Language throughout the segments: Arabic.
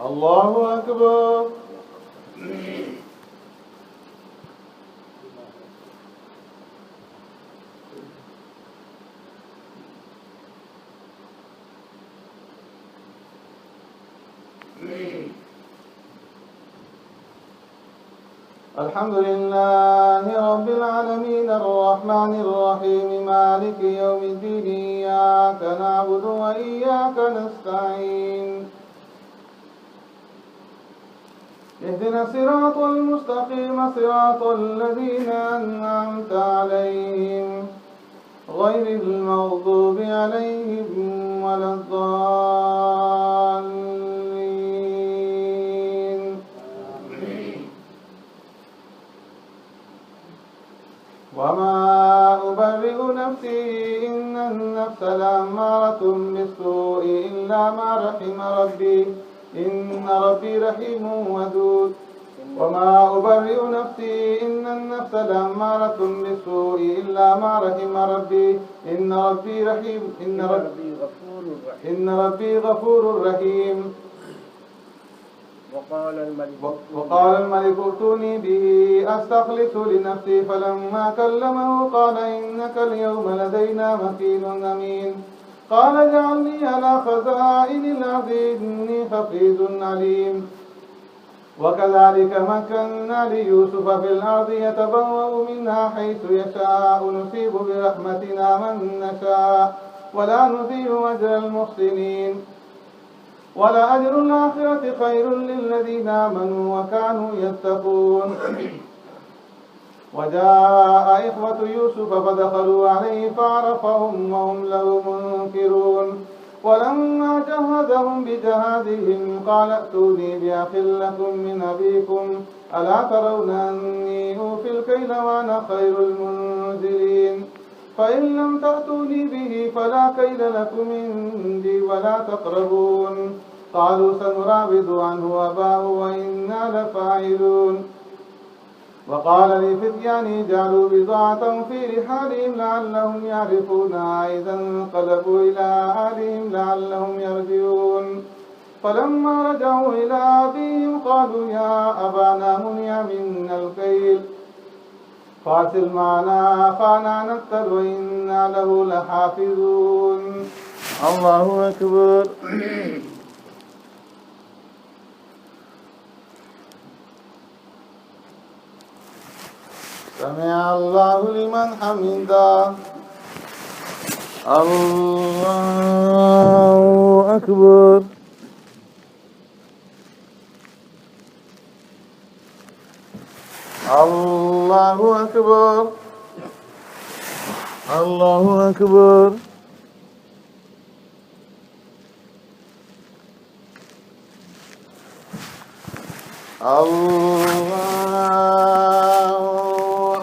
الله أكبر. الحمد لله رب العالمين الرحمن الرحيم مالك يوم الدين إياك نعبد وإياك نستعين اهدنا الصراط المستقيم صراط الذين أنعمت عليهم غير المغضوب عليهم ولا الضالين. وما أبرئ نفسي إن النفس لأمارة بالسوء إلا ما رحم ربي إن ربي رحيم ودود. وما أبرئ نفسي إن النفس لأمارة بالسوء إلا ما رحم ربي إن ربي غفور رحيم. وقال الملك ائتوني به أستخلص لنفسي فلما كلمه قال إنك اليوم لدينا مكين أمين. قال اجعلني على خزائن الأرض إني حفيظ عليم. وكذلك مكنا ليوسف في الأرض يتبوأ منها حيث يشاء نصيب برحمتنا من نشاء ولا نضيع أجر المحسنين ولأجر الآخرة خير للذين آمنوا وكانوا يتقون. وجاء إخوة يوسف فدخلوا عليه فعرفهم وهم له منكرون. ولما جهزهم بجهازهم قال ائتوني بأخ لكم من أبيكم ألا ترون أني أوفي الكيل وأنا خير المنزلين. فإن لم تأتوني به فلا كيل لكم عندي ولا تقربون. قالوا سنراود عنه أباه وإنا لفاعلون. وقال لفتيانه جعلوا بضاعة في رحالهم لعلهم يعرفونها إذا انقلبوا إلى أهلهم لعلهم يرجعون. فلما رجعوا إلى أبيهم قالوا يا أبانا منع منا الكيل فارسل معنا أخانا نكتل وإنا له لحافظون. الله أكبر. سمع الله لمن حمده. الله أكبر. الله أكبر. الله أكبر. الله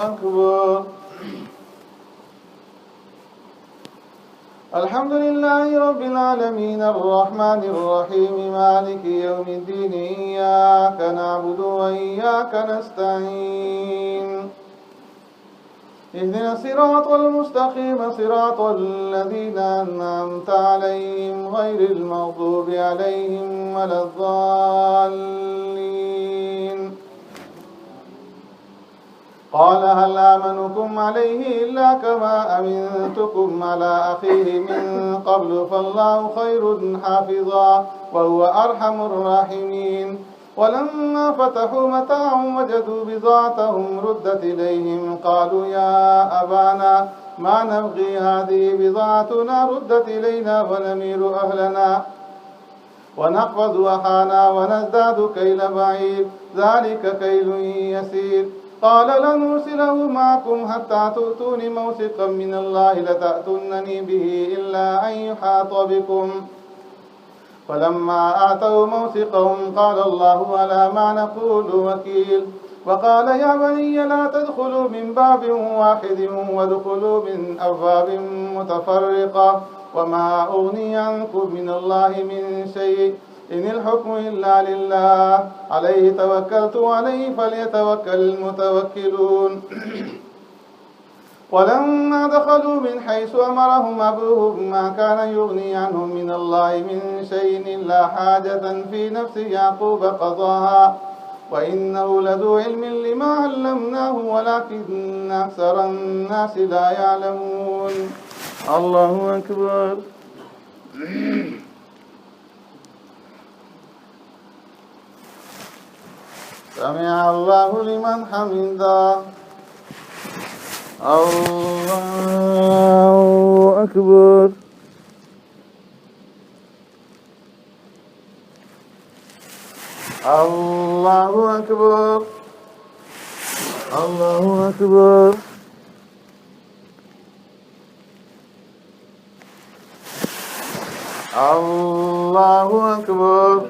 أكبر. الحمد لله رب العالمين الرحمن الرحيم مالك يوم الدين إياك نعبد وإياك نستعين اهدنا الصراط المستقيم صراط الذين أنعمت عليهم غير المغضوب عليهم ولا الضالين. قال هل آمنكم عليه إلا كما أمنتكم على أخيه من قبل فالله خير حافظا وهو أرحم الراحمين. ولما فتحوا متاعهم وجدوا بضاعتهم ردت إليهم قالوا يا أبانا ما نبغي هذه بضاعتنا ردت إلينا ونمير أهلنا ونحفظ أخانا ونزداد كيل بعير ذلك كيل يسير. قال لن أرسله معكم حتى تؤتون موثقا من الله لتأتونني به إلا أن يحاط بكم. فلما آتوا موثقهم قال الله على ما نقول وكيل. وقال يا بني لا تدخلوا من باب واحد وادخلوا من أبواب متفرقة وما أغني عنكم من الله من شيء إن الحكم إلا لله عليه توكلت عليه فليتوكل المتوكلون. ولما دخلوا من حيث أمرهم أبوهم ما كان يغني عنهم من الله من شيء إلا حاجة في نفس يعقوب قضاها وإنه لذو علم لما علمناه ولكن أكثر الناس لا يعلمون. الله أكبر. سمع الله لمن حمده. الله أكبر. الله أكبر. الله أكبر. الله أكبر.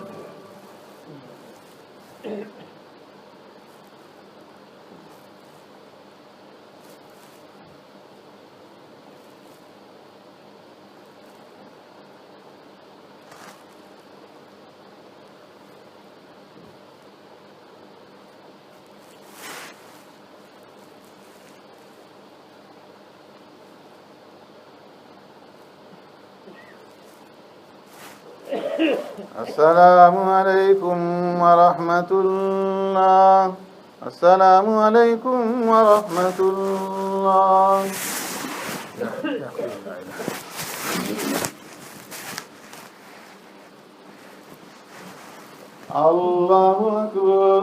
السلام عليكم ورحمة الله. السلام عليكم ورحمة الله. الله أكبر.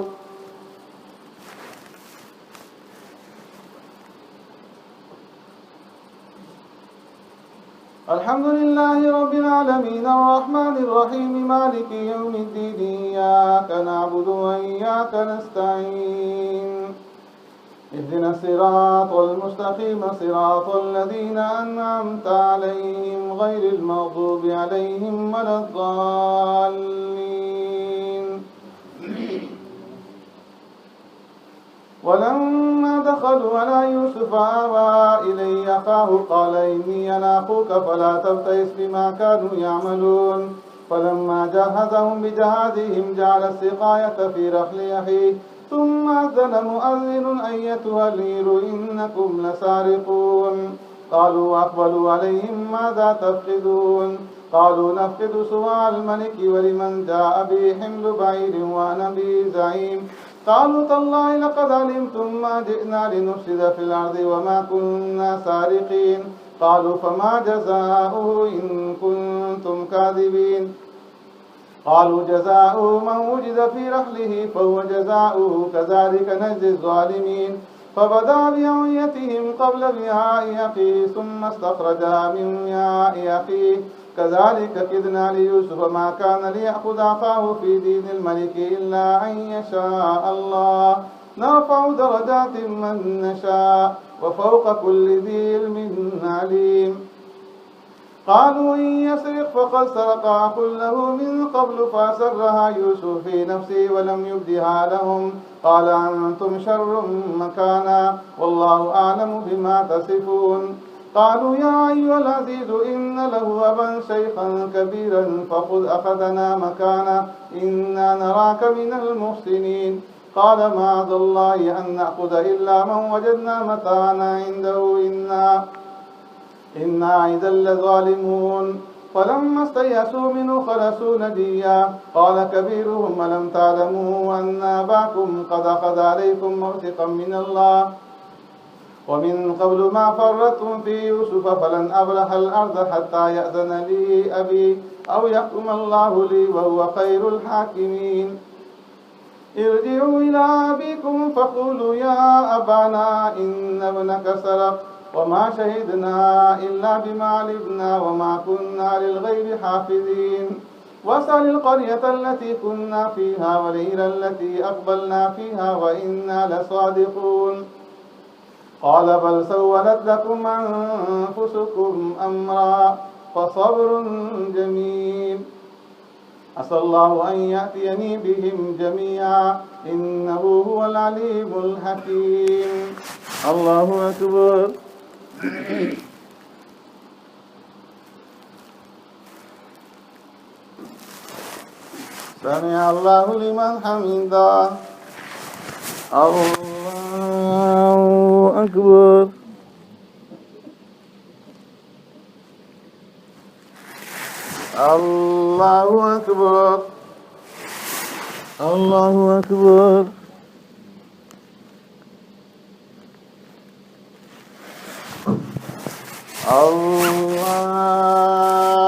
الحمد لله رب العالمين الرحمن الرحيم مالك يوم الدين إياك نعبد وإياك نستعين اهدنا الصراط المستقيم صراط الذين أنعمت عليهم غير المغضوب عليهم ولا الضالين. ولما دخلوا على يوسف آوى إليه أخاه قال إني أنا أخوك فلا تبتئس بما كانوا يعملون. فلما جهزهم بجهازهم جعل السقاية في رحل أخيه ثم أذن مؤذن أيتها العير إنكم لسارقون. قالوا وأقبلوا عليهم ماذا تفقدون؟ قالوا نفقد سواع الملك ولمن جاء به حمل بعير وأنا به زعيم. قالوا تالله لقد علمتم ما جئنا لنفسد في الأرض وما كنا سارقين. قالوا فما جزاؤه إن كنتم كاذبين؟ قالوا جزاؤه من وجد في رحله فهو جزاؤه كذلك نجزي الظالمين. فبدا بأوعيتهم قبل وعاء أخيه ثم استخرجها من وعاء أخيه كذلك كدنا ليوسف ما كان ليأخذ أخاه في دين الملك إلا أن يشاء الله نرفع درجات من نشاء وفوق كل ذي علم عليم. قالوا إن يسرق فقد سرق أخ له من قبل فأسرها يوسف في نفسه ولم يبدها لهم قال أنتم شر مكانا والله أعلم بما تصفون. قالوا يا أيها العزيز إن له أبا شيخا كبيرا فخذ أخذنا مكانا إنا نراك من المحسنين. قال معاذ الله أن نأخذ إلا من وجدنا متاعنا عنده إنا إذا لظالمون. فلما استيأسوا منه خلصوا نجيا قال كبيرهم ألم تعلموا أن أباكم قد أخذ عليكم موثقا من الله ومن قبل ما فرطتم في يوسف فلن أبرح الأرض حتى يأذن لي أبي أو يحكم الله لي وهو خير الحاكمين. ارجعوا إلى أبيكم فقولوا يا أبانا إن ابنك سرق وما شهدنا إلا بما علمنا وما كنا للغيب حافظين. واسأل القرية التي كنا فيها والعير التي أقبلنا فيها وإنا لصادقون. قال بل سولت لكم أنفسكم أمرا فصبر جميل عسى الله أن يأتيني بهم جميعا إنه هو العليم الحكيم. الله أكبر. سمع الله لمن حمده. الله أكبر. الله أكبر. الله أكبر.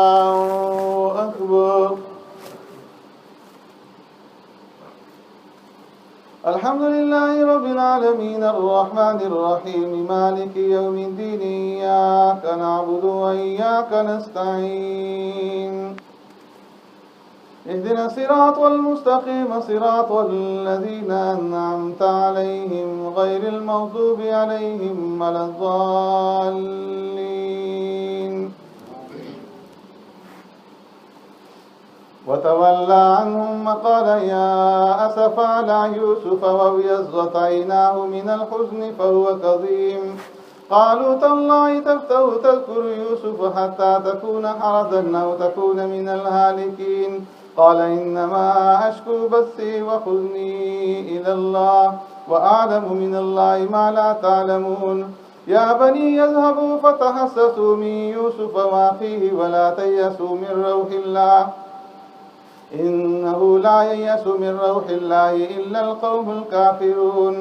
الله أكبر. الحمد لله رب العالمين الرحمن الرحيم مالك يوم الدين إياك نعبد وإياك نستعين اهدنا الصراط المستقيم صراط الذين أنعمت عليهم غير المغضوب عليهم ولا الضالين وتولى عنهم وقال يا أسف على يوسف وابيضت عيناه من الحزن فهو كظيم قالوا تالله تفتأ تذكر يوسف حتى تكون حرضا أو تكون من الهالكين قال إنما أشكو بثي وحزني إلى الله وأعلم من الله ما لا تعلمون يا بني يذهبوا فتحسسوا من يوسف وأخيه ولا تيأسوا من روح الله إنه لا ييأس من روح الله إلا القوم الكافرون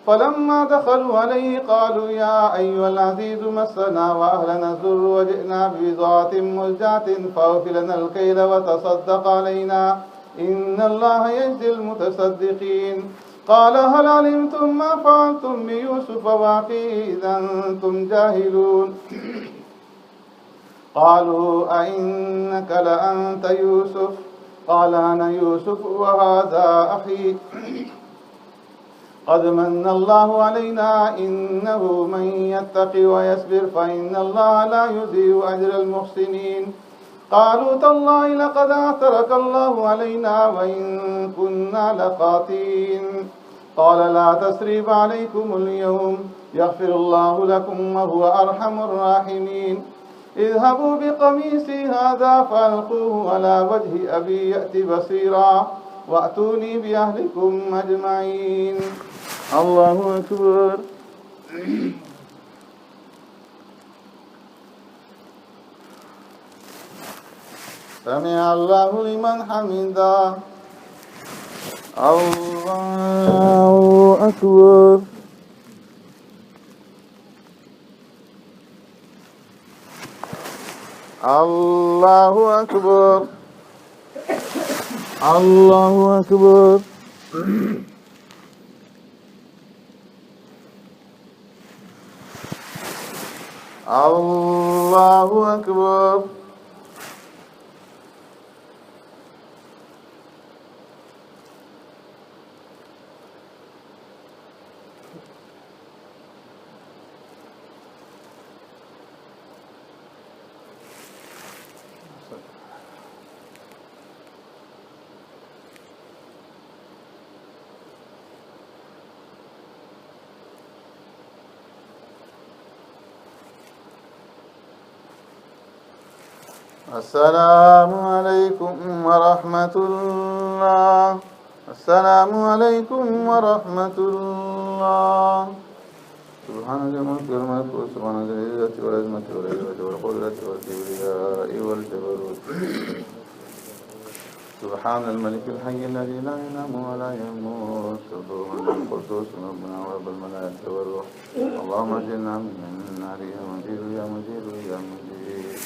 فلما دخلوا عليه قالوا يا أيها العزيز مسنا وأهلنا الضر وجئنا ببضاعة مزجاة فأوف لنا الكيل وتصدق علينا إن الله يجزي المتصدقين قال هل علمتم ما فعلتم بيوسف وأخيه إذا أنتم جاهلون قالوا أئنك لأنت يوسف قال أنا يوسف وهذا أخي قد من الله علينا إنه من يتقي ويصبر فإن الله لا يضيع أجر المحسنين قالوا تالله لقد أعترك الله علينا وإن كنا لخاطئين قال لا تثريب عليكم اليوم يغفر الله لكم وهو أرحم الراحمين اذهبوا بقميصي هذا فألقوه على وجه أبي يأت بصيرا وأتوني بأهلكم أجمعين الله أكبر سمع الله لمن حمده الله أكبر الله أكبر الله أكبر الله أكبر السلام عليكم ورحمة الله. السلام عليكم ورحمة الله. سبحان الملك والملكوت سبحان ذي العزة والعظمة والهيبة والقدرة والكبرياء والجبروت سبحان الملك الحي الذي لا ينام ولا يموت سبحان القدوس ربنا ورب الملائكة والروح اللهم اجعلنا من النار يا مجيد يا مجيد يا مجيد.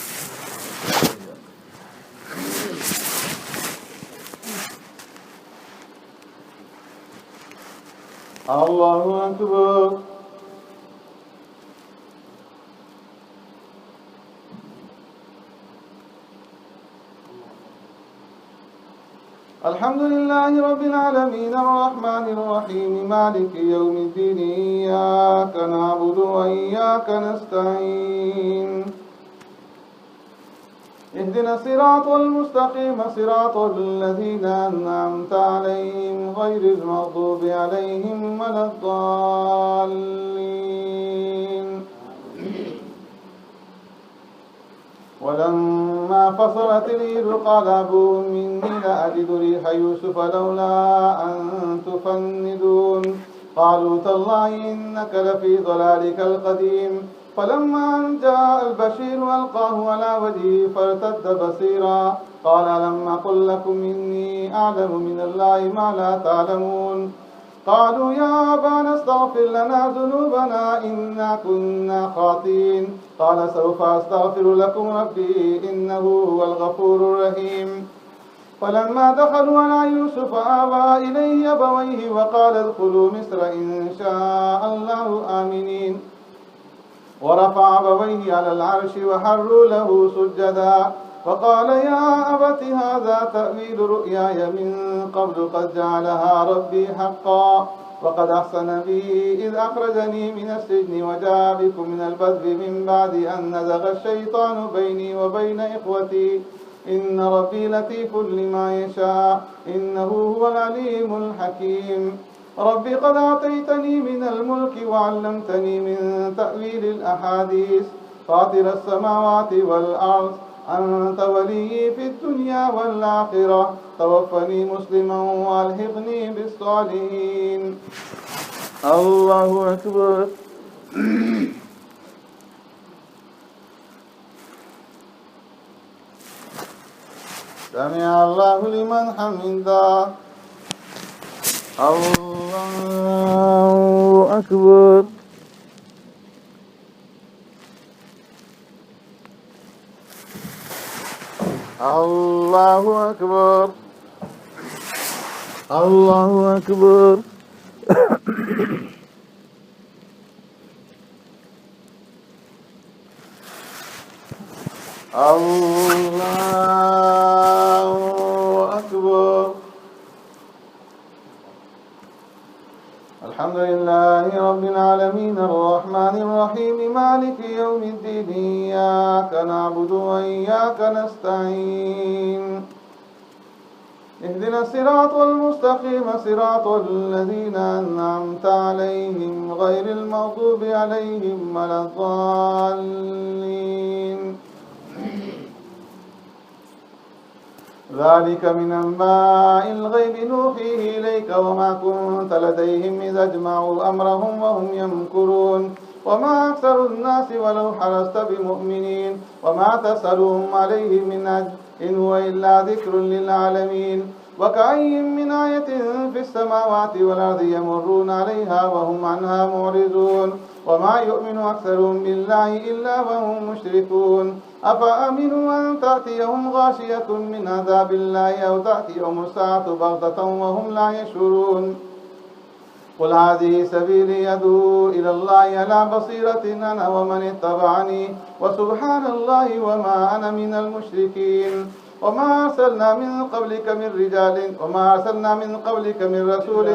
الله أكبر. الحمد لله رب العالمين الرحمن الرحيم مالك يوم الدين إياك نعبد وإياك نستعين اهدنا الصراط المستقيم صراط الذين أنعمت عليهم غير المغضوب عليهم ولا الضالين. ولما فصلت العير قال أبوهم إني لأجد ريح يوسف لولا أن تفندون قالوا تالله إنك لفي ضلالك القديم فلما أن جاء البشير ألقاه على وجهه فارتد بصيرا قال ألم أقل لكم إني أعلم من الله ما لا تعلمون قالوا يا أبانا استغفر لنا ذنوبنا إنا كنا خاطئين قال سوف أستغفر لكم ربي إنه هو الغفور الرحيم فلما دخلوا على يوسف آوى إليه أبويه وقال ادخلوا مصر إن شاء الله آمنين ورفع أبويه على العرش وحروا له سجدا فقال يا أبت هذا تأويل رؤياي من قبل قد جعلها ربي حقا وقد أحسن بي إذ أخرجني من السجن وجاء بكم من البدو من بعد أن نزغ الشيطان بيني وبين إخوتي إن ربي لطيف لما يشاء إنه هو العليم الحكيم رب قد أعطيتني من الملك وعلمتني من تأويل الأحاديث فاطر السماوات والأرض أنت ولي في الدنيا والآخرة توفني مسلما وألحقني بالصالحين. الله أكبر. سمع الله لمن حمده. الله أكبر. الله أكبر. الله أكبر. الله أكبر. الحمد لله رب العالمين الرحمن الرحيم مالك يوم الدين إياك نعبد وإياك نستعين اهدنا الصراط المستقيم صراط الذين أنعمت عليهم غير المغضوب عليهم ولا الضالين. ذلك من أنباء الغيب نوحيه إليك وما كنت لديهم إذ أجمعوا أمرهم وهم يمكرون وما أكثر الناس ولو حرصت بمؤمنين وما تسألهم عليه من أجر إن هو إلا ذكر للعالمين وكأي من آية في السماوات والأرض يمرون عليها وهم عنها معرضون وما يؤمن أكثرهم بالله إلا وهم مشركون أفأمنوا أن تأتيهم غاشية من عذاب الله أو تأتيهم الساعة بغتة وهم لا يشعرون قل هذه سبيلي أدعو إلى الله على بصيرة أنا ومن اتبعني وسبحان الله وما أنا من المشركين وما أرسلنا من قبلك من رجال وما أرسلنا من قبلك من رسول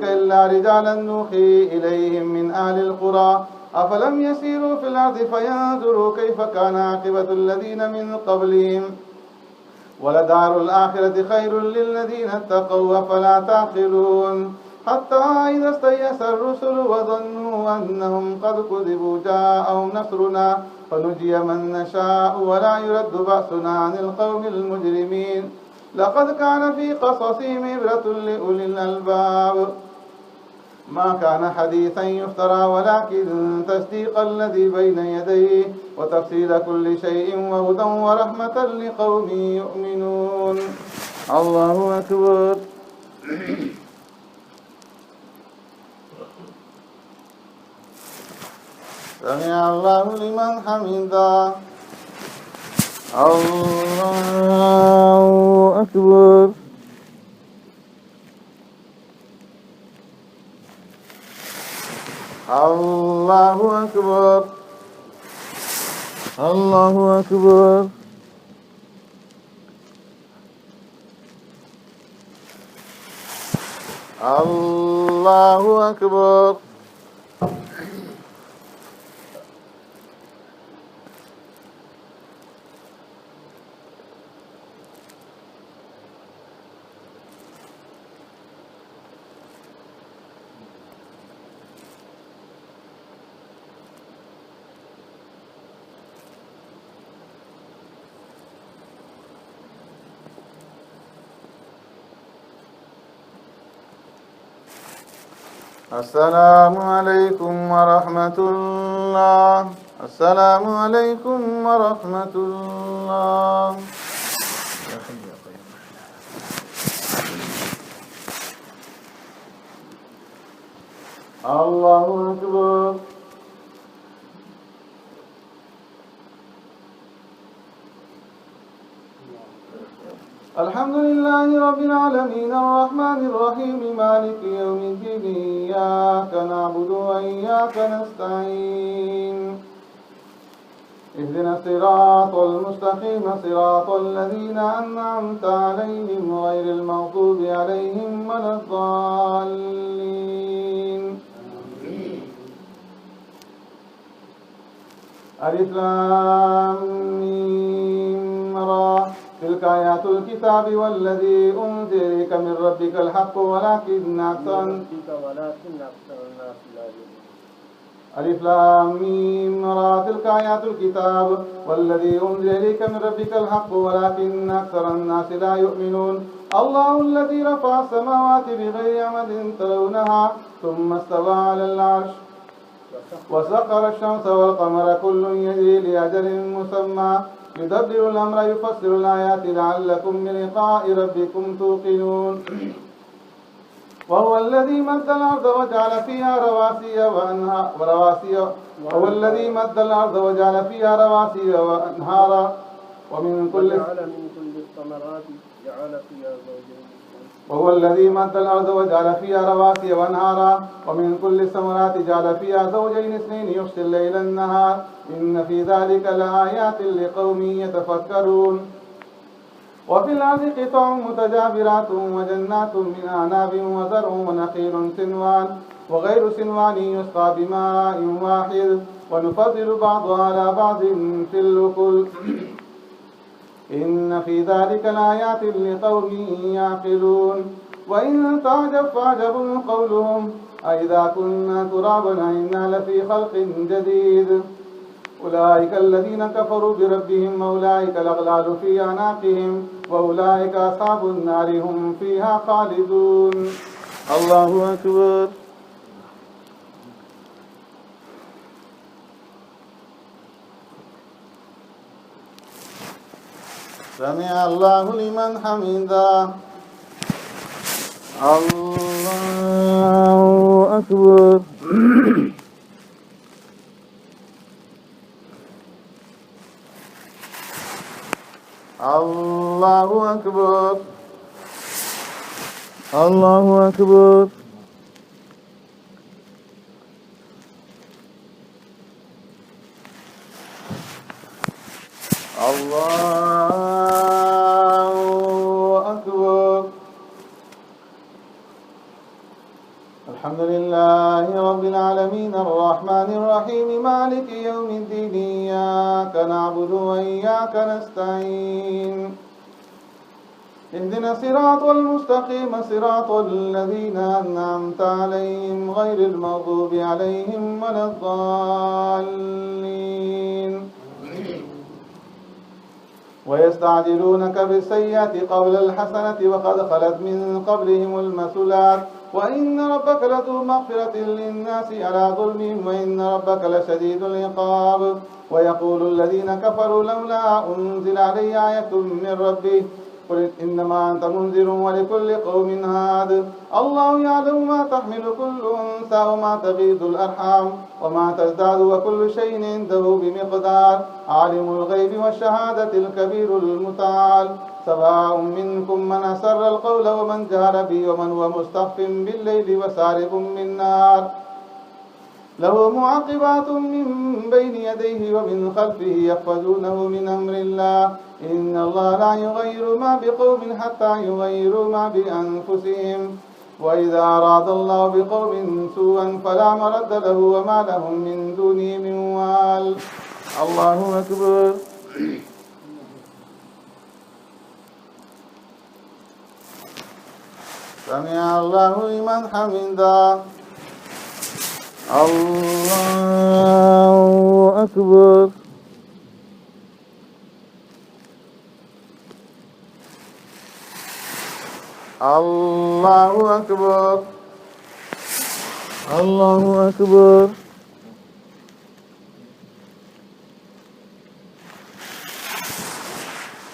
إلا رجالا نوحي إليهم من أهل القرى أفلم يسيروا في الأرض فينظروا كيف كان عاقبة الذين من قبلهم ولدار الآخرة خير للذين اتقوا أفلا تعقلون حتى إذا استيأس الرسل وظنوا أنهم قد كذبوا جاءهم نصرنا فنجي من نشاء ولا يرد بأسنا عن القوم المجرمين لقد كان في قصصهم عبرة لأولي الألباب ما كان حديثا يفترى ولكن تصديق الذي بين يديه وتفصيل كل شيء وهدى ورحمة لقوم يؤمنون. الله أكبر. سمع الله لمن حمده. الله أكبر. الله أكبر. الله أكبر. الله أكبر. السلام عليكم ورحمة الله. السلام عليكم ورحمة الله. الله أكبر. الحمد لله رب العالمين الرحمن الرحيم مالك يوم الدين إياك نعبد وإياك نستعين اهدنا الصراط المستقيم صراط الذين أنعمت عليهم غير المغضوب عليهم ولا الضالين. ألف لام ميم را تلك آيات الكتاب والذي أنزل إليك من ربك الحق ولكن أكثر الناس لا يؤمنون. ألف لام ميم را تلك آيات الكتاب والذي أنزل إليك من ربك الحق ولكن أكثر الناس لا يؤمنون. الله الذي رفع السماوات بغير عمد ترونها ثم استوى على العرش وسخر الشمس والقمر كل يجري لأجل مسمى يدبر الأمر يفسر الآيات لعلكم بلقاء ربكم توقنون. وهو الذي مد الأرض وجعل فيها رواسي وهو الذي مد الأرض وجعل فيها رواسي وأنهارا ومن كل الثمرات جعل فيها زوجين. وهو الذي مد الأرض وجعل فيها رواسي وأنهارا ومن كل الثمرات جعل فيها زوجين اثنين يغشي الليل النهار إن في ذلك لآيات لقوم يتفكرون. وفي الأرض قطع متجاورات وجنات من أعناب وزرع ونخيل سنوان وغير سنوان يسقى بماء واحد ونفضل بعضها على بعض في الأكل إن في ذلك لآيات لقوم يعقلون. وإن تعجب فعجب قولهم أإذا كنا ترابا أإنا لفي خلق جديد أولئك الذين كفروا بربهم وأولئك الأغلال في أعناقهم وأولئك أصحاب النار هم فيها خالدون. الله أكبر. سمع الله لمن حمده. الله أكبر. الله أكبر. الله أكبر. الله أكبر. الحمد لله رب العالمين الرحمن الرحيم مالك يوم الدين إياك نعبد وإياك نستعين اهدنا الصراط المستقيم صراط الذين أنعمت عليهم غير المغضوب عليهم ولا الضالين. ويستعجلونك بالسيئة قبل الحسنة وقد خلت من قبلهم المثلات وإن ربك لذو مغفرة للناس على ظلمهم وإن ربك لشديد العقاب. ويقول الذين كفروا لولا أنزل علي آية من ربه قل إنما أنت منذر ولكل قوم هاد. الله يعلم ما تحمل كل أنثى وما تغيض الأرحام وما تزداد وكل شيء عنده بمقدار. عالم الغيب والشهادة الكبير المتعال. سواء منكم من أسر القول ومن جهر به ومن هو مستخف بالليل وسارب بالنهار له معقبات من بين يديه ومن خلفه يحفظونه من أمر الله إن الله لا يغير ما بقوم حتى يغيروا ما بأنفسهم وإذا أراد الله بقوم سوءا فلا مرد له وما لهم من دونه من وال. الله أكبر. سمع الله لمن حمده. الله أكبر. الله أكبر. الله أكبر.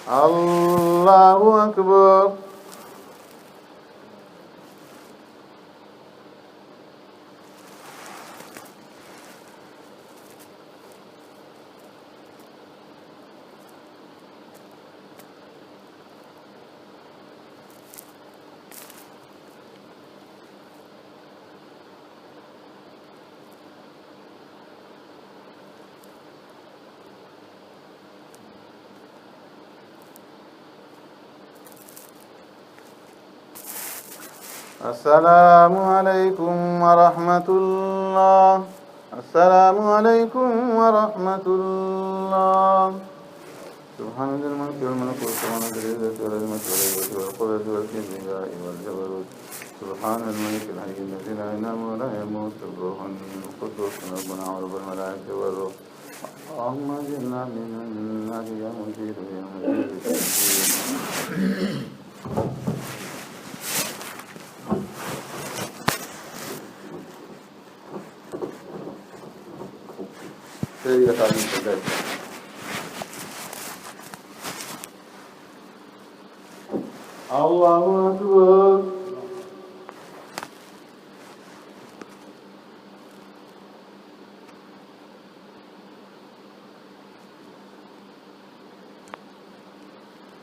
الله أكبر. السلام عليكم ورحمة الله. السلام عليكم ورحمة الله. سبحان ذي الملك والملكوت ومن ذي العزة والعظمة والهيبة والقدرة والكبرياء والجبروت. سبحان الملك الحي الذي لا ينام ولا يموت الروح القدس ربنا ورب الملائكة والروح. اللهم اجعلنا من النار يا مجيد يا مجيد. الله أكبر.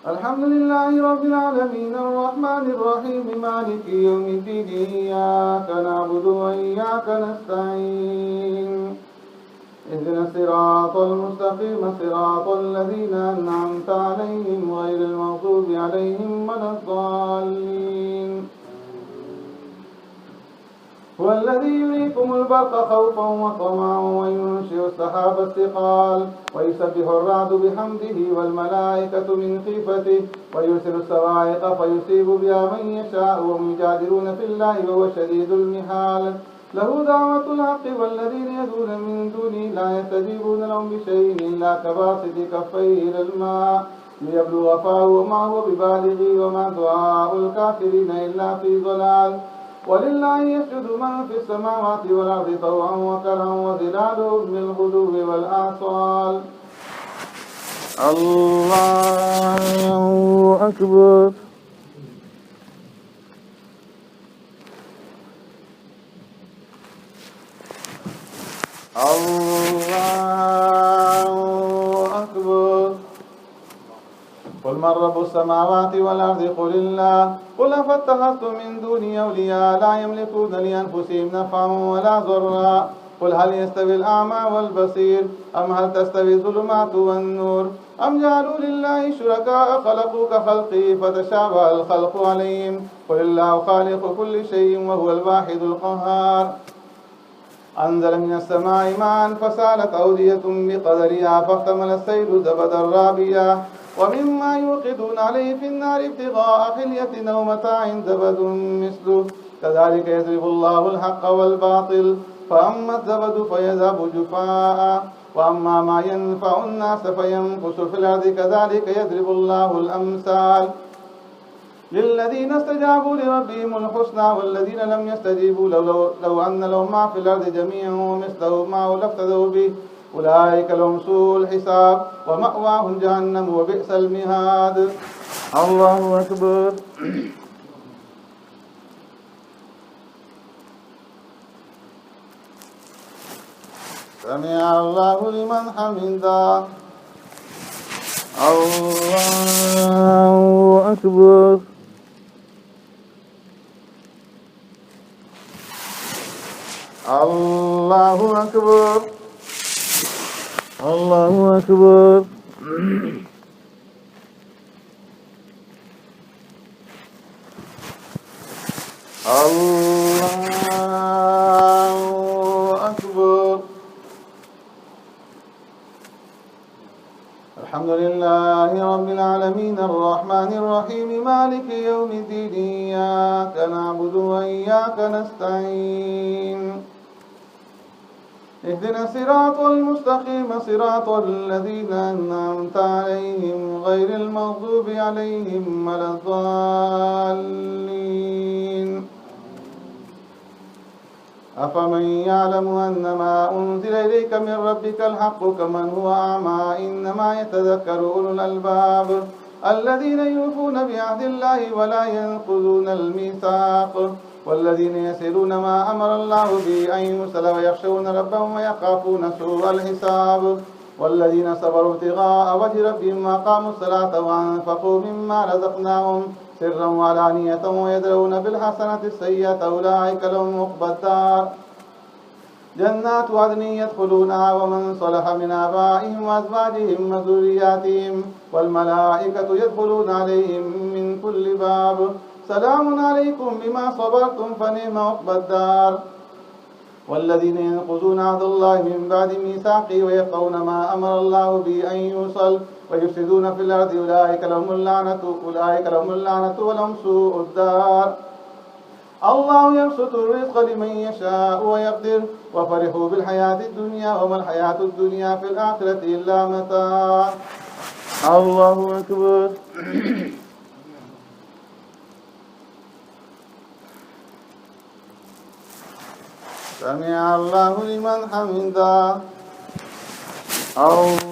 الحمد لله رب العالمين الرحمن الرحيم مالك يوم الدين إياك نعبد وإياك نستعين اهدنا الصراط المستقيم صراط الذين أنعمت عليهم غير المغضوب عليهم ولا الضالين. هو الذي يريكم البرق خوفا وطمعا وينشئ السحاب الثقال ويسبح الرعد بحمده والملائكة من خيفته ويرسل الصواعق فيصيب بها من يشاء وهم يجادلون في الله وهو شديد المحال. له دعوة الحق والذين يدعون من دونه لا يستجيبون لهم بشيء إلا كباسط كفيه إلى الماء ليبلغ فاه وما هو ببالغه وما دعاء الكافرين إلا في ضلال. ولله يسجد من في السماوات والأرض طوعا وكرها وظلالهم بالغدو والآصال. الله أكبر. الله أكبر. قل من رب السماوات والأرض قل الله. قل أفاتخذتم من دوني أولياء لا يملكون لأنفسهم نفعا ولا ضرا. قل هل يستوي الأعمى والبصير أم هل تستوي الظلمات والنور أم جعلوا لله شركاء خلقوا كخلقه فتشابه الخلق عليهم. قل الله خالق كل شيء وهو الواحد القهار. أنزل من السماء ماء فسالت أودية بقدرها فاحتمل السيل زبدا رابيا ومما يوقدون عليه في النار ابتغاء حلية أو متاع زبد مثله كذلك يضرب الله الحق والباطل فأما الزبد فيذهب جفاء وأما ما ينفع الناس فينقص في الأرض كذلك يضرب الله الأمثال. للذين استجابوا لربهم الحسنى والذين لم يستجيبوا لو أن لهم ما في الأرض جميعا ومثله معه لافتدوا به أولئك لهم سوء الحساب ومأواهم جهنم وبئس المهاد. الله أكبر. سمع الله لمن حمده. الله أكبر. الله أكبر. الله أكبر. الله أكبر. الحمد لله رب العالمين الرحمن الرحيم مالك يوم الدين إياك نعبد وإياك نستعين اهدنا الصراط المستقيم صراط الذين أنعمت عليهم غير المغضوب عليهم ولا الضالين. أفمن يعلم أن ما أنزل إليك من ربك الحق كمن هو أعمى إنما يتذكر أولو الألباب الذين يوفون بعهد الله ولا ينقضون الميثاق والذين يصلون ما أمر الله به أن يوصل ويخشون ربهم ويخافون سوء الحساب والذين صبروا ابتغاء وجه ربهم وأقاموا الصلاة وأنفقوا مما رزقناهم سرا وعلانية ويدرؤون بالحسنة السيئة أولئك لهم عقبى الدار جنات عدن يدخلونها ومن صلح من آبائهم وأزواجهم وذرياتهم والملائكة يدخلون عليهم من كل باب سلام عليكم بما صبرتم فنعم عقبى الدار والذين ينقضون عهد الله من بعد ميثاقه ويقطعون ما أمر الله به أن يوصل ويفسدون في الأرض أولئك لهم اللعنة ولهم سوء الدار الله يبسط الرزق لمن يشاء ويقدر وفرحوا بالحياة الدنيا وما الحياة الدنيا في الآخرة إلا متاع الله أكبر سمع الله لمن حمده الله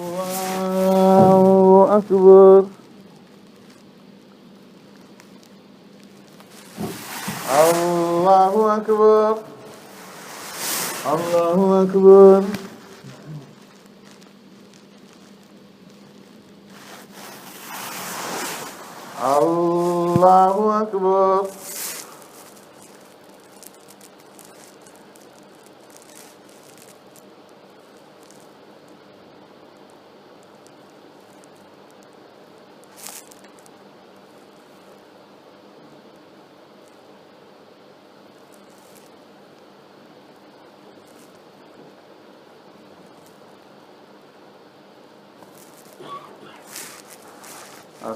أكبر الله أكبر الله أكبر الله أكبر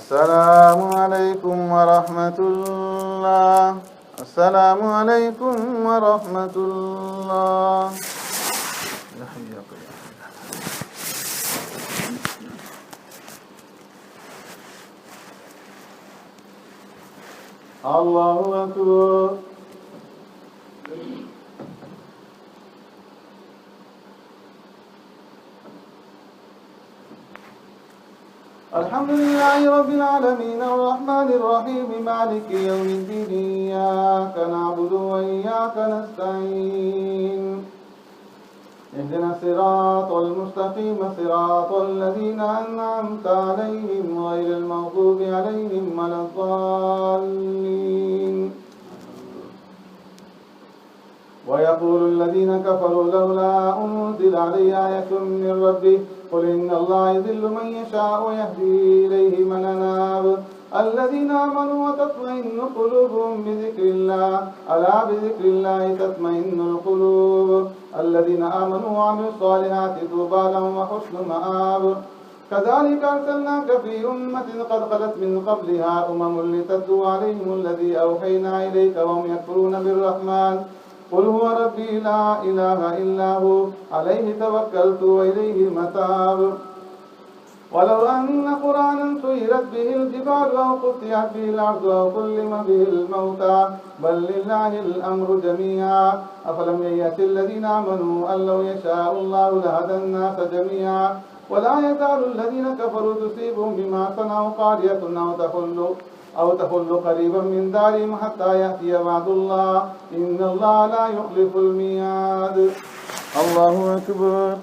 السلام عليكم ورحمة الله السلام عليكم ورحمة الله الله أكبر الحمد لله رب العالمين الرحمن الرحيم مالك يوم الدين إياك نعبد وإياك نستعين اهدنا الصراط المستقيم صراط الذين أنعمت عليهم غير المغضوب عليهم ولا الضالين ويقول الذين كفروا لولا أنزل عليه آية من ربه قل إن الله يضل من يشاء ويهدي إليه من أناب الذين آمنوا وتطمئن قلوبهم بذكر الله ألا بذكر الله تطمئن القلوب الذين آمنوا وعملوا الصالحات طوبى لهم وحسن مآب كذلك أرسلناك في أمة قد خلت من قبلها لتتلو عليهم الذي أوحينا إليك وهم يكفرون بالرحمن قل هو ربي لا إله إلا هو عليه توكلت وإليه المتاب ولو أن قرآنا سيرت به الجبال أو قطعت به الأرض أو كلم به الموتى بل لله الأمر جميعا أفلم ييأس الذين آمنوا أن لو يشاء الله لهدى الناس جميعا ولا يزال الذين كفروا تصيبهم بما صنعوا قارية أو تحل قريبا من دارهم حتى يأتي وعد الله إن الله لا يخلف الميعاد الله أكبر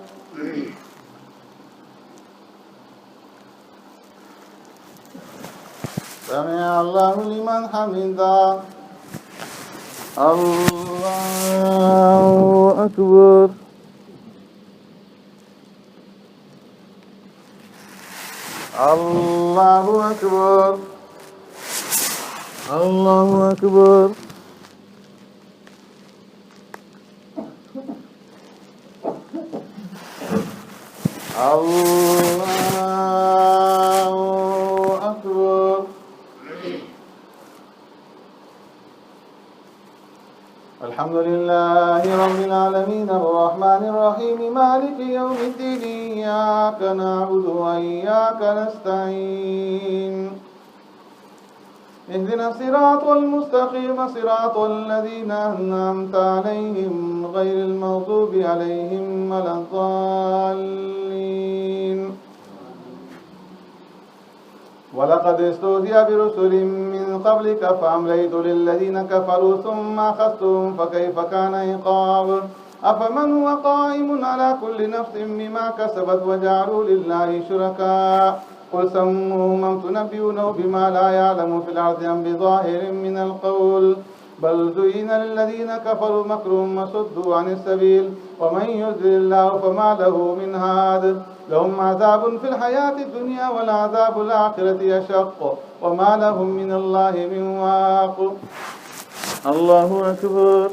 سمع الله لمن حمده الله أكبر الله أكبر الله أكبر الله أكبر الحمد لله رب العالمين الرحمن الرحيم مالك يوم الدين إياك نعبد وإياك نستعين اهدنا الصراط المستقيم صراط الذين أنعمت عليهم غير المغضوب عليهم ولا الضالين. ولقد استهزئ برسل من قبلك فأمليت للذين كفروا ثم أخذتهم فكيف كان عقاب. أفمن هو قائم على كل نفس بما كسبت وجعلوا لله شركاء قل سموهم أم تنبئونه بما لا يعلم في الأرض أم بظاهر من القول بل زين للذين كفروا مكرهم وصدوا عن السبيل ومن يضلل الله فما له من هاد لهم عذاب في الحياة الدنيا والعذاب الآخرة أشق وما لهم من الله من واق. الله أكبر.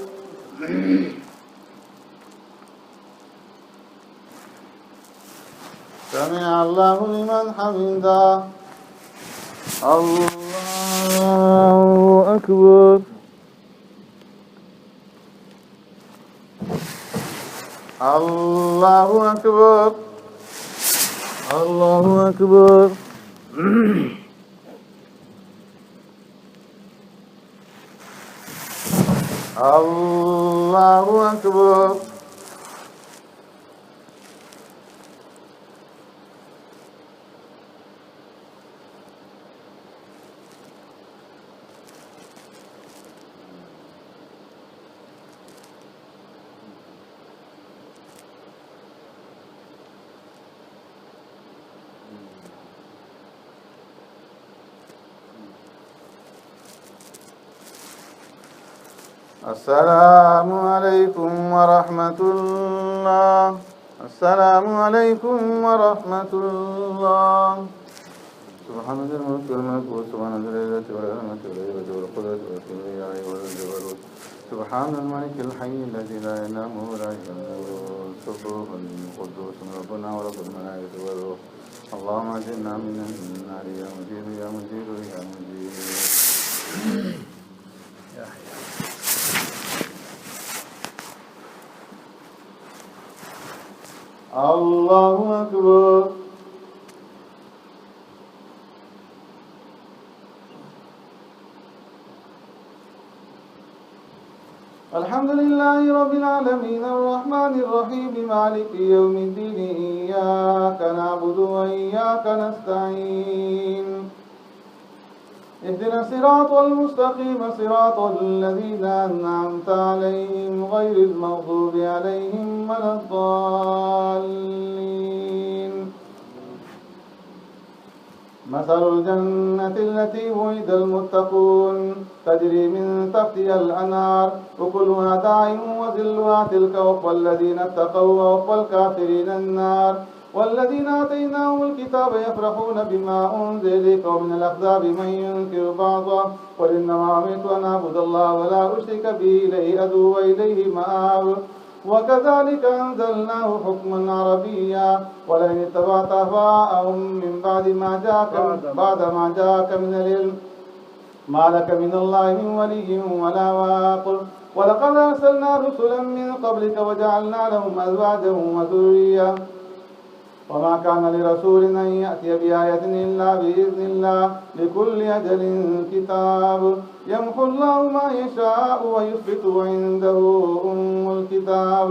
سمع الله لمن حمده. الله أكبر. الله أكبر. الله أكبر. الله أكبر. السلام عليكم ورحمة الله. السلام عليكم ورحمة الله. سبحان ذي الملك والملكوت سبحان ذي العزة والعظمة والهيبة والقدرة والكبرياء والجبروت سبحان الملك الحي الذي لا ينام ولا ينام سبوح قدوس ربنا ورب الملائكة والروح. اللهم اجرنا من النار يا مجيد يا مجيد يا مجيد. الله أكبر. الحمد لله رب العالمين الرحمن الرحيم مالك يوم الدين إياك نعبد وإياك نستعين اهدنا الصراط المستقيم صراط الذين أنعمت عليهم غير المغضوب عليهم ولا الضالين. مثل الجنة التي وعد المتقون تجري من تحتها الأنهار أكلها دائم وظلها تلك عقبى الذين اتقوا وعقبى الكافرين النار. والذين آتيناهم الكتاب يفرحون بما أنزل إليك ومن الأحزاب من ينكر بعضه قل إنما أمرت أن أعبد الله ولا أشرك به إليه أدعو وإليه مآب. وكذلك أنزلناه حكما عربيا ولئن اتبعت أهواءهم من بعد ما جاءك من العلم ما لك من الله من ولي ولا واق. ولقد أرسلنا رسلا من قبلك وجعلنا لهم أزواجا وذرية وما كان لرسول أن يأتي بآية إلا بإذن الله لكل أجل كتاب يمحو الله ما يشاء ويثبت عنده أم الكتاب.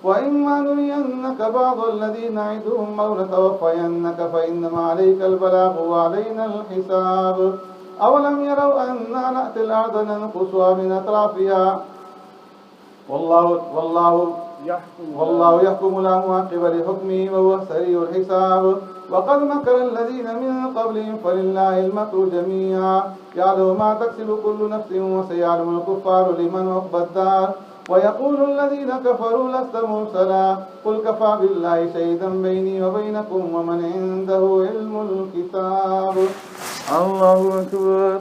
وإما نرينك بعض الذين نعدهم أو نتوفينك فإنما عليك البلاغ وعلينا الحساب. أولم يروا أنا نأتي الأرض ننقصها من أطرافها والله يحكم لا معقب لحكمه وهو سريع الحساب. وقد مكر الذين من قبلهم فلله المكر جميعا يعلم ما تكسب كل نفس وسيعلم الكفار لمن عقبى الدار. ويقول الذين كفروا لست مرسلا قل كفى بالله شهيدا بيني وبينكم ومن عنده علم الكتاب. الله أكبر.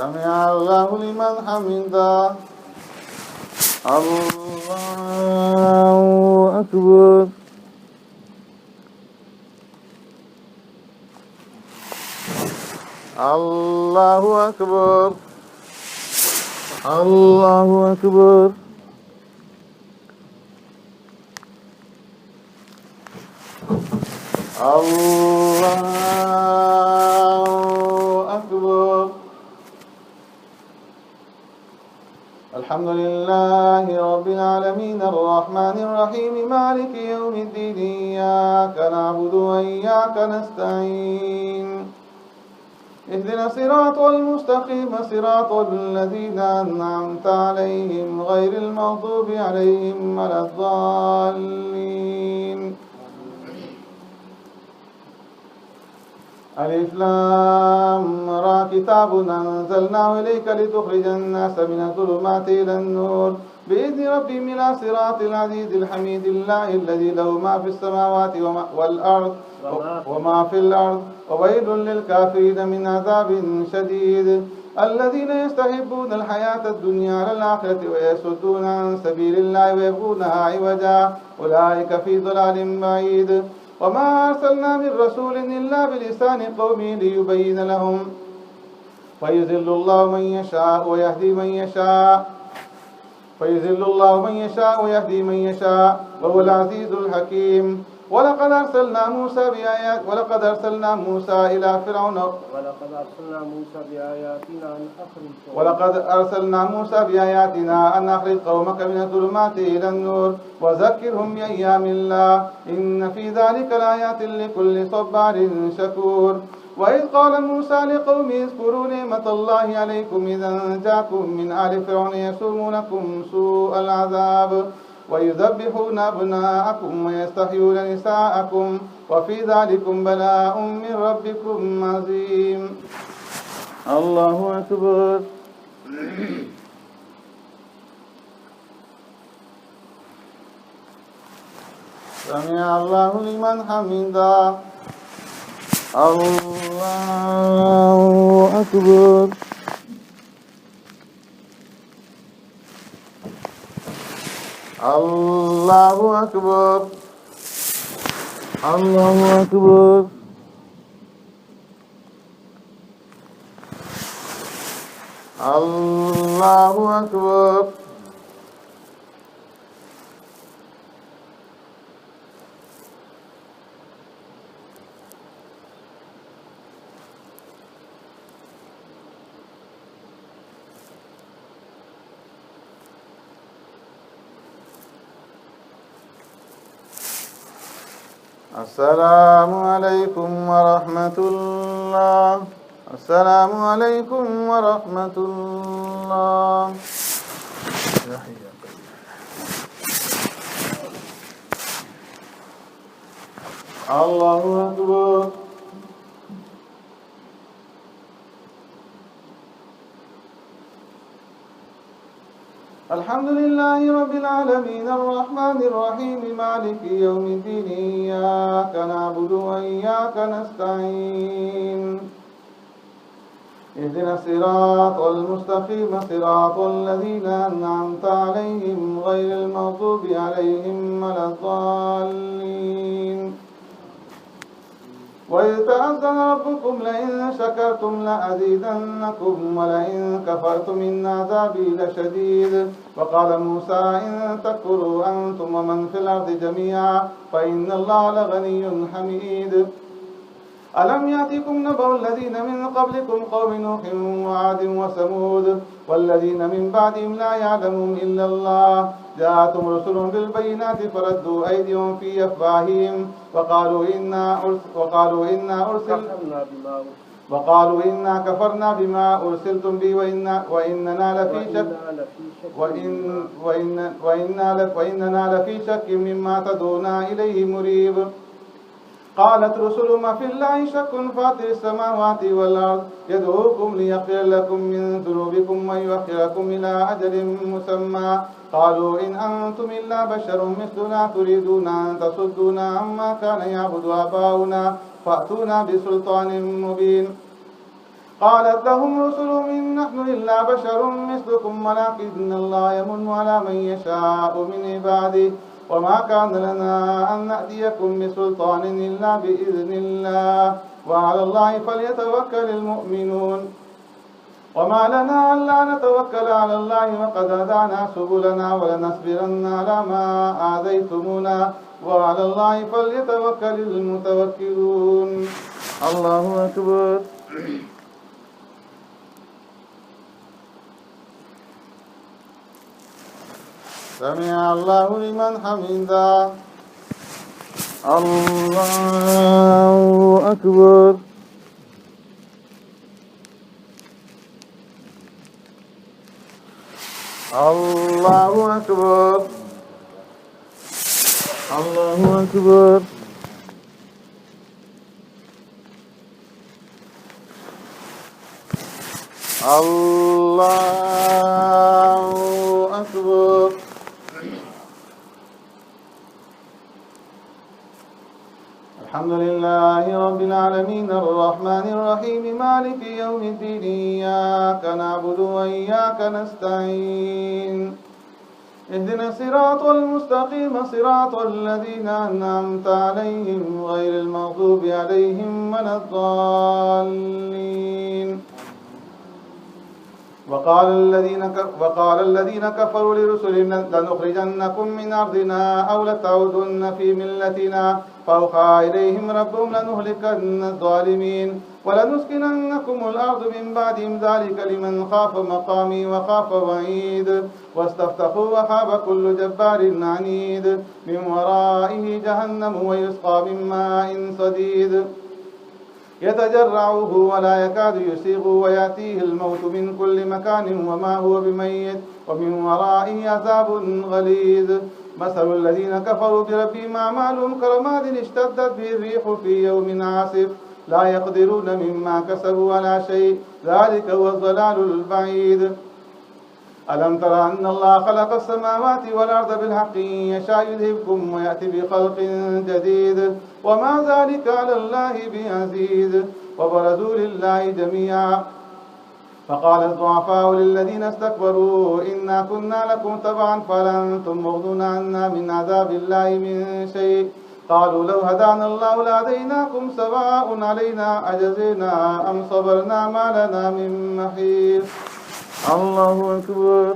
سمع الله لمن حمده. الله أكبر. الله أكبر. الله أكبر. الله أكبر. الحمد لله رب العالمين الرحمن الرحيم مالك يوم الدين إياك نعبد وإياك نستعين اهدنا الصراط المستقيم صراط الذين أنعمت عليهم غير المغضوب عليهم ولا الضالين. ألف لام را كتاب أنزلناه إليك لتخرج الناس من الظلمات إلى النور بإذن ربهم إلى صراط العزيز الحميد الله الذي له ما في السماوات والأرض وما في الأرض وويل للكافرين من عذاب شديد الذين يستحبون الحياة الدنيا على الآخرة ويصدون عن سبيل الله ويبغونها عوجا أولئك في ضلال بعيد. وما أرسلنا من رسول إلا بلسان قومه ليبين لهم فيذل الله من يشاء ويهدي من يشاء ويهدي من يشاء وهو العزيز الحكيم. ولقد أرسلنا موسى إلى فرعون بآياتنا أن أخرج قومك من الظلمات إلى النور وذكرهم بأيام الله إن في ذلك لآيات لكل صبار شكور. وإذ قال موسى لقومه اذكروا نعمة الله عليكم إذا جاءكم من آل فرعون يسومونكم سوء العذاب ويذبحون أبناءكم ويستحيون نساءكم وفي ذلكم بلاء من ربكم عظيم. الله أكبر. سمع الله لمن حمده. الله أكبر. الله أكبر. الله أكبر. الله أكبر. السلام عليكم ورحمة الله. السلام عليكم ورحمة الله. الله أكبر. الحمد لله رب العالمين الرحمن الرحيم مالك يوم الدين إياك نعبد وإياك نستعين اهدنا الصراط المستقيم صراط الذين أنعمت عليهم غير المغضوب عليهم ولا الضالين. وإذ تأذن ربكم لئن شكرتم لأزيدنكم ولئن كفرتم إن عذابي لشديد. وقال موسى إن تكفروا أنتم ومن في الأرض جميعا فإن الله لغني حميد. ألم يأتكم نبأ الذين من قبلكم قوم نوح وعاد وثمود والذين من بعدهم لا يعلمون إلا الله جاءتهم رسلهم بالبينات فردوا أيديهم في أفواههم وقالوا إنا كفرنا بما أرسلتم به وإننا لفي شك مما تدعونا إليه مريب. قالت رسلهم في الله شك فاطر السماوات والأرض يدعوكم ليغفر لكم من ذنوبكم ويؤخركم إلى أجل مسمى قالوا إن أنتم إلا بشر مثلنا تريدون أن تصدونا عما كان يعبد آباؤنا فأتونا بسلطان مبين. قالت لهم رسلهم إن نحن إلا بشر مثلكم ولكن الله يمن على من يشاء من عباده وما كان لنا أن نأتيكم بسلطان إلا بإذن الله وعلى الله فليتوكل المؤمنون. وما لنا ألا نتوكل على الله وقد هدانا سبلنا ولنصبرن على ما آذيتمونا وعلى الله فليتوكل المتوكلون. الله أكبر. سمع الله لمن حمده. الله أكبر. الله أكبر. الله أكبر. الله أكبر. الحمد لله رب العالمين الرحمن الرحيم مالك يوم الدين إياك نعبد وإياك نستعين اهدنا الصراط المستقيم صراط الذين أنعمت عليهم غير المغضوب عليهم ولا الضالين. وقال الذين كفروا لرسلهم لنخرجنكم من أرضنا أو لتعودن في ملتنا فأوحى إليهم ربهم لنهلكن الظالمين ولنسكننكم الأرض من بعدهم ذلك لمن خاف مقامي وخاف وعيد واستفتحوا وخاب كل جبار عنيد من ورائه جهنم ويسقى من ماء صديد يتجرعه ولا يكاد يسيغ ويأتيه الموت من كل مكان وما هو بميت ومن ورائه عذاب غليظ. مثل الذين كفروا بربهم أعمالهم كرماد اشتدت به الريح في يوم عاصف لا يقدرون مما كسبوا على شيء ذلك هو الضلال البعيد. ألم تر أن الله خلق السماوات والأرض بالحق يشاء يذهبكم ويأتي بخلق جديد وما ذلك على الله بعزيز. وبرزوا لله جميعا فقال الضعفاء للذين استكبروا إنا كنا لكم تبعا فهل أنتم مغنون عنا من عذاب الله من شيء قالوا لو هدانا الله لهديناكم سواء علينا أجزينا أم صبرنا ما لنا من محيص. الله أكبر.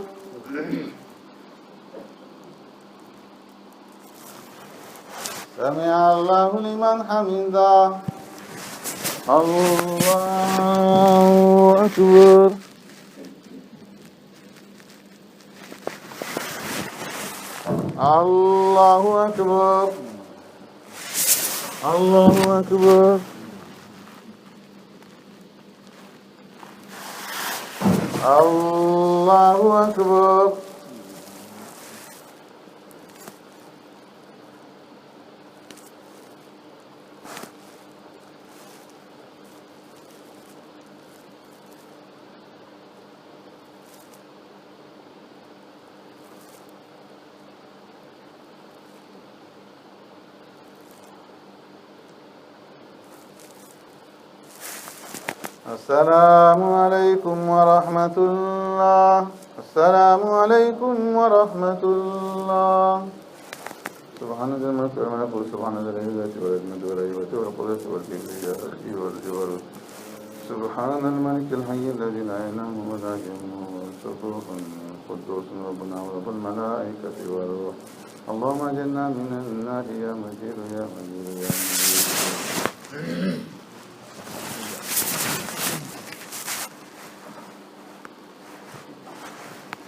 سمع الله لمن حمده. الله أكبر. الله أكبر. الله أكبر. الله أكبر. السلام عليكم ورحمة الله. السلام عليكم ورحمة الله. سبحان ذي الملك والملكوت سبحان ذي العزة والعظمة والهيبة والقدرة والكبرياء والجبروت سبحان الملك الحي الذي لا ينام ولا ينام سبوح قدوس ربنا ورب الملائكة والروح. اللهم اجعلنا من النار يا مجيد يا مجيد يا مجيد.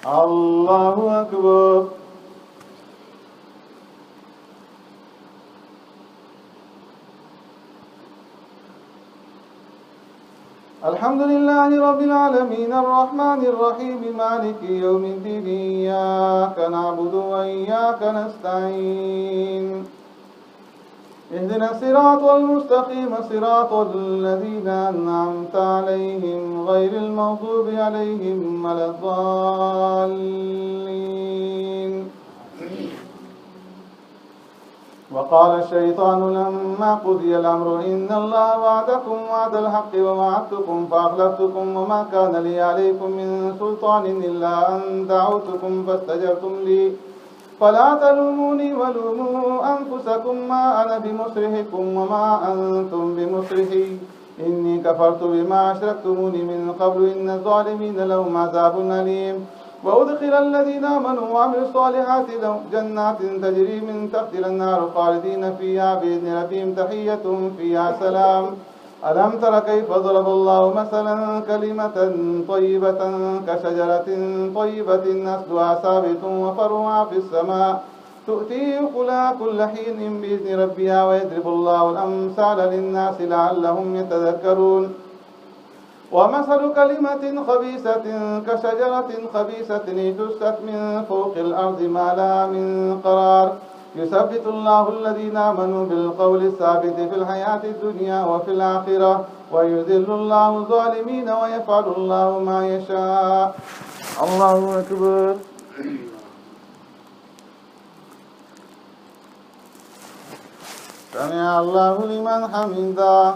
الله أكبر. الحمد لله رب العالمين الرحمن الرحيم مالك يوم الدين إياك نعبد وإياك نستعين اهدنا الصراط المستقيم صراط الذين أنعمت عليهم غير المغضوب عليهم ولا الضالين. وقال الشيطان لما قضي الأمر إن الله وعدكم وعد الحق ووعدتكم فأخلفتكم وما كان لي عليكم من سلطان إلا أن دعوتكم فاستجبتم لي فلا تلوموني ولوموا أنفسكم ما أنا بمصرخكم وما أنتم بمصرخي إني كفرت بما أشركتموني من قبل إن الظالمين لهم عذاب أليم. وأدخل الذين آمنوا وعملوا الصالحات لهم جنات تجري من تحتها النار خالدين فيها بإذن ربهم تحيتهم فيها سلام. ألم تر كيف ضرب الله مثلا كلمة طيبة كشجرة طيبة أصلها ثابت وفرعها في السماء تؤتي أكلها كل حين بإذن ربها ويضرب الله الأمثال للناس لعلهم يتذكرون. ومثل كلمة خبيثة كشجرة خبيثة اجتثت من فوق الأرض ما لها من قرار يثبت الله الذين آمنوا بالقول الثابت في الحياة الدنيا وفي الآخرة ويذل الله الظالمين ويفعل الله ما يشاء. الله أكبر. سمع الله لمن حمده.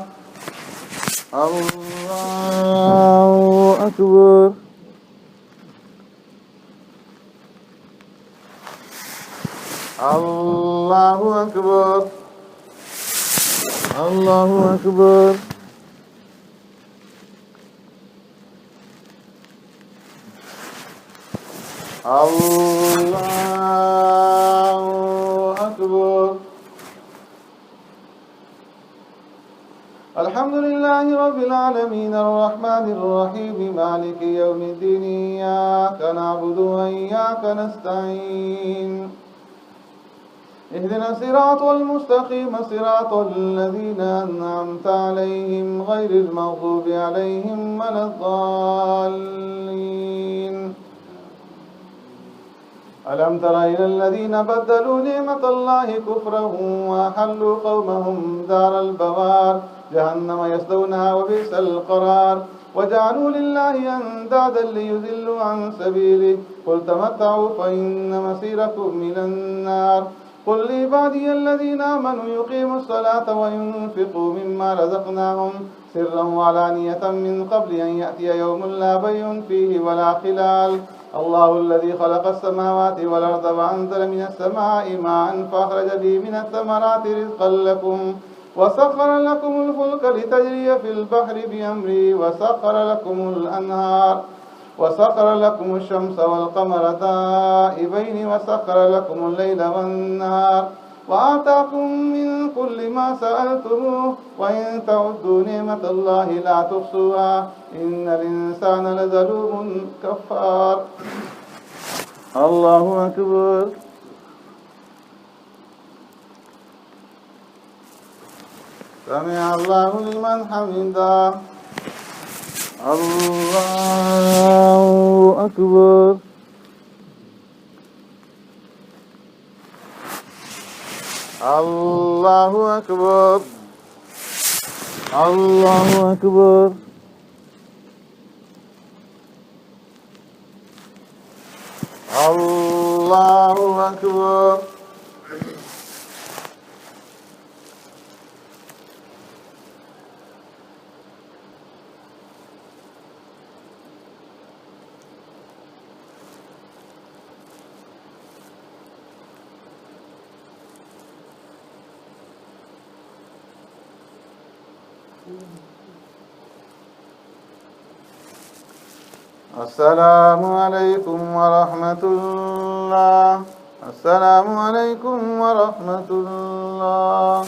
الله أكبر. الله أكبر. الله أكبر. الله أكبر. الحمد لله رب العالمين الرحمن الرحيم مالك يوم الدين إياك نعبد وإياك نستعين اهدنا الصراط المستقيم صراط الذين أنعمت عليهم غير المغضوب عليهم ولا الضالين. ألم تر إلى الذين بدلوا نعمة الله كفرا وأحلوا قومهم دار البوار جهنم يصلونها وبئس القرار وجعلوا لله أندادا ليضلوا عن سبيله قل تمتعوا فإن مسيركم إلى النار. قل لعبادي الذين آمنوا يقيموا الصلاة وينفقوا مما رزقناهم سرا وعلانية من قبل أن يأتي يوم لا بيع فيه ولا خلال. الله الذي خلق السماوات والأرض وأنزل من السماء ماء فأخرج به من الثمرات رزقا لكم وسخر لكم الفلك لتجري في البحر بأمره وسخر لكم الأنهار وسخر لكم الشمس والقمر دائبين وسخر لكم الليل والنهار وآتاكم من كل ما سألتموه وإن تعدوا نعمة الله لا تحصوها إن الإنسان لظلوم كفار. الله أكبر. سمع الله لمن حمده. الله أكبر. الله أكبر. الله أكبر. الله أكبر. السلام عليكم ورحمة الله. السلام عليكم ورحمة الله.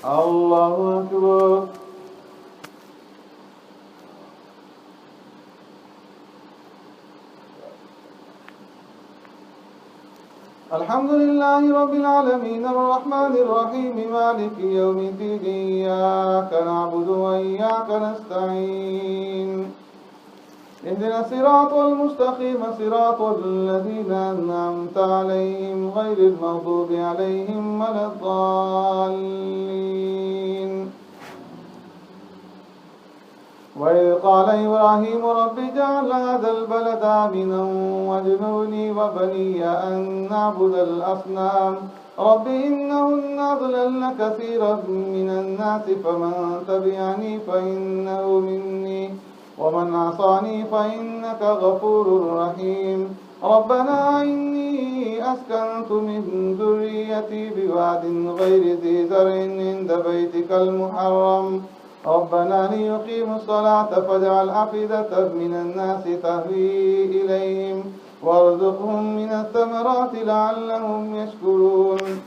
الله أكبر. الحمد لله رب العالمين الرحمن الرحيم مالك يوم الدين إياك نعبد وإياك نستعين اهدنا الصراط المستقيم صراط الذين أنعمت عليهم غير المغضوب عليهم ولا الضالين. وإذ قال إبراهيم رب اجعل هذا البلد آمنا واجنبني وبني أن نعبد الأصنام رب إنهن أضللن كثيرا من الناس فمن تبعني فإنه مني ومن عصاني فإنك غفور رحيم. ربنا إني أسكنت من ذريتي بواد غير ذي زرع عند بيتك المحرم ربنا ليقيموا الصلاة فاجعل أفئدة من الناس تهوي إليهم وارزقهم من الثمرات لعلهم يشكرون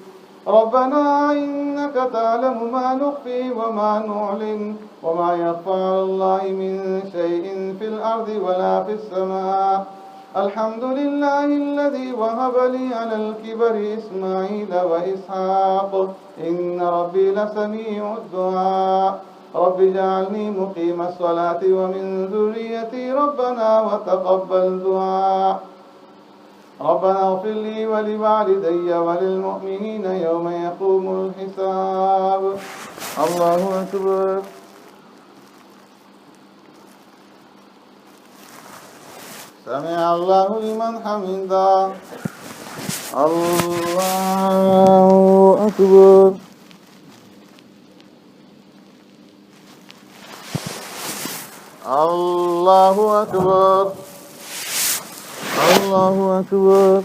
ربنا إنك تعلم ما نخفي وما نعلن وما يخفى على الله من شيء في الأرض ولا في السماء الحمد لله الذي وهب لي على الكبر إسماعيل وإسحاق إن ربي لسميع الدعاء رب اجعلني مقيم الصلاة ومن ذريتي ربنا وتقبل دعاء ربنا اغفر لي ولوالدي وللمؤمنين يوم يقوم الحساب الله أكبر سمع الله لمن حمده الله أكبر الله أكبر الله أكبر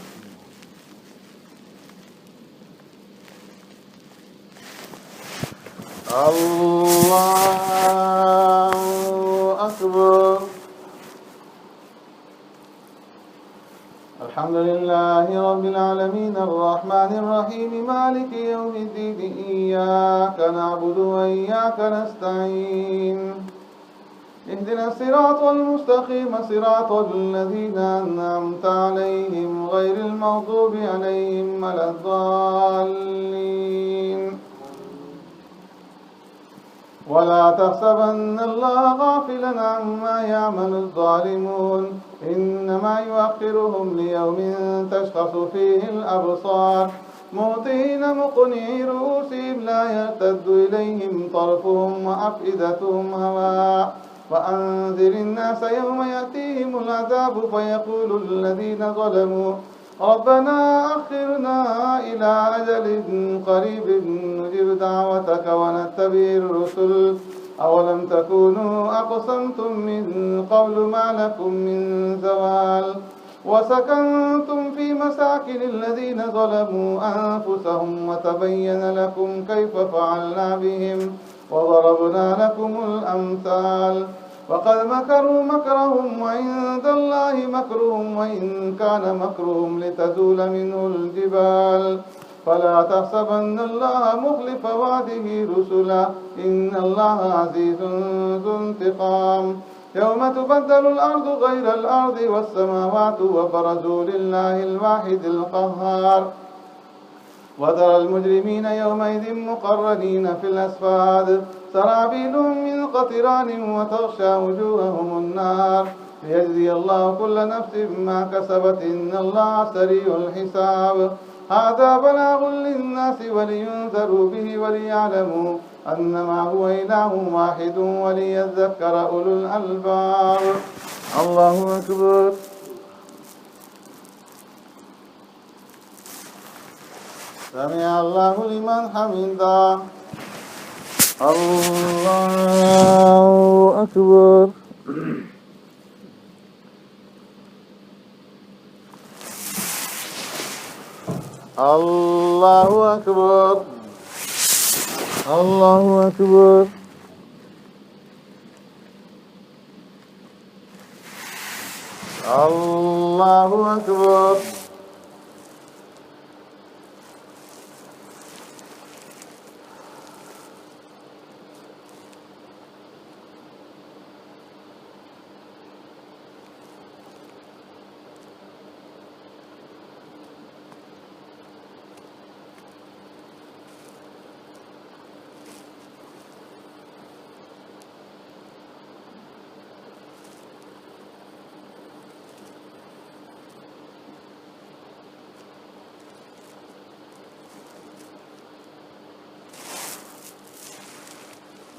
الله أكبر الحمد لله رب العالمين الرحمن الرحيم مالك يوم الدين إياك نعبد وإياك نستعين اهدنا الصراط المستقيم صراط الذين أنعمت عليهم غير المغضوب عليهم ولا الضالين ولا تحسبن الله غافلا عما يعمل الظالمون إنما يؤخرهم ليوم تشخص فيه الأبصار مهطعين مقنعي رؤوسهم لا يرتد إليهم طرفهم وأفئدتهم هواء وأنذر الناس يوم يأتيهم العذاب فيقول الذين ظلموا ربنا أخرنا إلى أجل قريب نجب دعوتك ونتبع الرسل أولم تكونوا أقسمتم من قبل ما لكم من زوال وسكنتم في مساكن الذين ظلموا أنفسهم وتبين لكم كيف فعلنا بهم وضربنا لكم الأمثال وقد مكروا مكرهم وعند الله مكرهم وإن كان مكرهم لتزول منه الجبال فلا تحسبن الله مخلف وعده رسله إن الله عزيز ذو انتقام يوم تبدل الأرض غير الأرض والسماوات وبرزوا لله الواحد القهار وترى المجرمين يومئذ مقرنين في الأصفاد سرابيلهم من قطران وتغشى وجوههم النار ليجزي الله كل نفس ما كسبت إن الله سريع الحساب هذا بلاغ للناس ولينذروا به وليعلموا أنما هو إله واحد وليذكر أولو الألباب الله أكبر سمع الله لمن حمده الله أكبر الله أكبر الله أكبر الله أكبر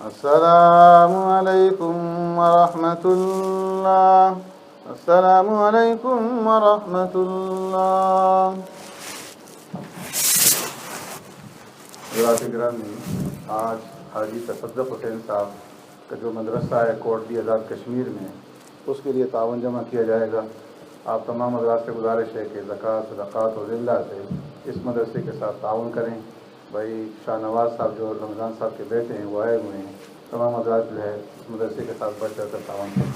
السلام عليكم ورحمة الله السلام عليكم ورحمة الله ग्रामी आज हाजी तसद्दुक़ हुसैन साहब का जो मदरसा है कोटली आज़ाद कश्मीर में उसके लिए तावन जमा किया जाएगा। آپ تمام حضرات سے گزارش ہے کہ زکوٰۃ، صدقات اور ذلہ سے اس مدرسے کے ساتھ تعاون کریں۔ بھائی شاہ نواز صاحب جو رمضان صاحب کے بیٹے ہیں وہ آئے ہوئے ہیں، تمام حضرات جو ہے اس مدرسے کے ساتھ بڑھ چڑھ کر تعاون کریں۔